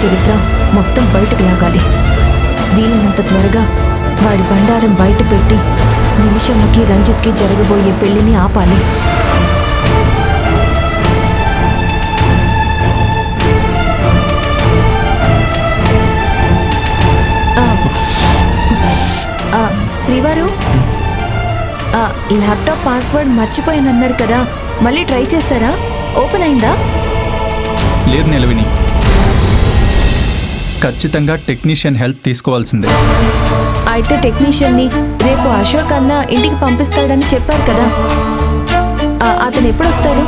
చరిత్ర మొత్తం బయటకు లాగాలి. వీలైనంత త్వరగా వాడి బండారం బయట పెట్టి నిమిషమ్మకి రంజిత్కి జరగబోయే పెళ్లిని ఆపాలి. శ్రీవారు, ల్యాప్టాప్ పాస్వర్డ్ మర్చిపోయానన్నారు కదా, మళ్ళీ ట్రై చేశారా? ఓపెన్ అయిందా? లేదు నిలవిని, ఖచ్చితంగా టెక్నీషియన్ హెల్ప్ తీసుకోవాల్సిందే. అయితే టెక్నీషియన్ని రేపు అశోక్ అన్న ఇంటికి పంపిస్తాడని చెప్పారు కదా, అతను ఎప్పుడు వస్తాడు?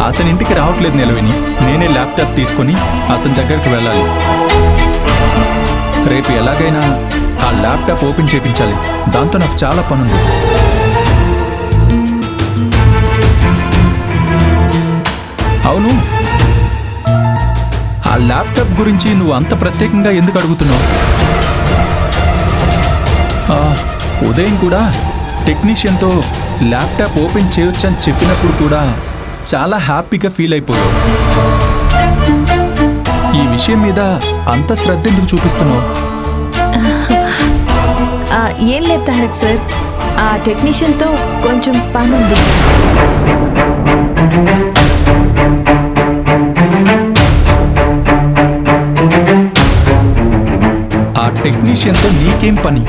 అతని ఇంటికి రావట్లేదు నిలవిని, నేనే ల్యాప్టాప్ తీసుకొని అతని దగ్గరికి వెళ్ళాలి. రేపు ఎలాగైనా ఆ ల్యాప్టాప్ ఓపెన్ చేయించాలి. దాంతో నాకు చాలా పనుంది. అవును, ఆ ల్యాప్టాప్ గురించి నువ్వు అంత ప్రత్యేకంగా ఎందుకు అడుగుతున్నావు? ఉదయం కూడా టెక్నీషియన్తో ల్యాప్టాప్ ఓపెన్ చేయొచ్చని చెప్పినప్పుడు కూడా చాలా హ్యాపీగా ఫీల్ అయిపోయావు. ఈ విషయం మీద అంత శ్రద్ధ ఎందుకు చూపిస్తున్నావు? ఏం లేదు తారక్ సార్, ఆ టెక్నీషియన్తో కొంచెం పనుంది. ఆ టెక్నీషియన్తో నీకేం పని?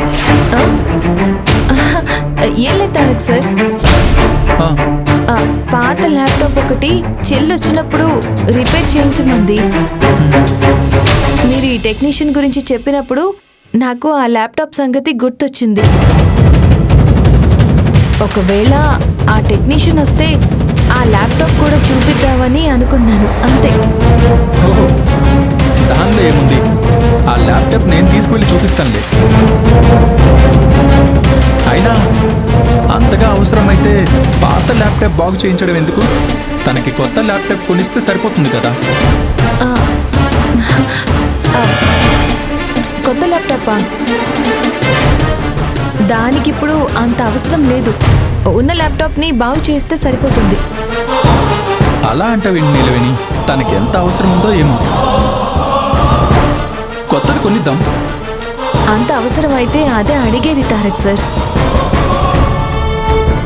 ఏం లేదు తారక్ సార్, పాత ల్యాప్టాప్ ఒకటి చెల్లొచ్చినప్పుడు రిపేర్ చేయించమంది. మీరు ఈ టెక్నీషియన్ గురించి చెప్పినప్పుడు నాకు ఆ ల్యాప్టాప్ సంగతి గుర్తొచ్చింది. ఒకవేళ ఆ టెక్నీషియన్ వస్తే ఆ ల్యాప్టాప్ కూడా చూపిద్దామని అనుకున్నాను, అంతే. దానిలో ఏముంది, ఆ ల్యాప్టాప్ నేను తీసుకువెళ్ళి చూపిస్తానులే. అయినా అంతగా అవసరమైతే పాత ల్యాప్టాప్ బాగు చేయించడం ఎందుకు? తనకి కొత్త ల్యాప్టాప్ కొనిస్తే సరిపోతుంది కదా. కొత్త ల్యాప్టాపా? దానికిప్పుడు అంత అవసరం లేదు, ఉన్న ల్యాప్టాప్ని బాగు చేస్తే సరిపోతుంది. అలా అంటావు నిలవేని, తనకి ఎంత అవసరం ఉందో ఏమో. కొత్తది కొనిద్దాం. అంత అవసరం అయితే అదే అడిగేది తారక్ సార్.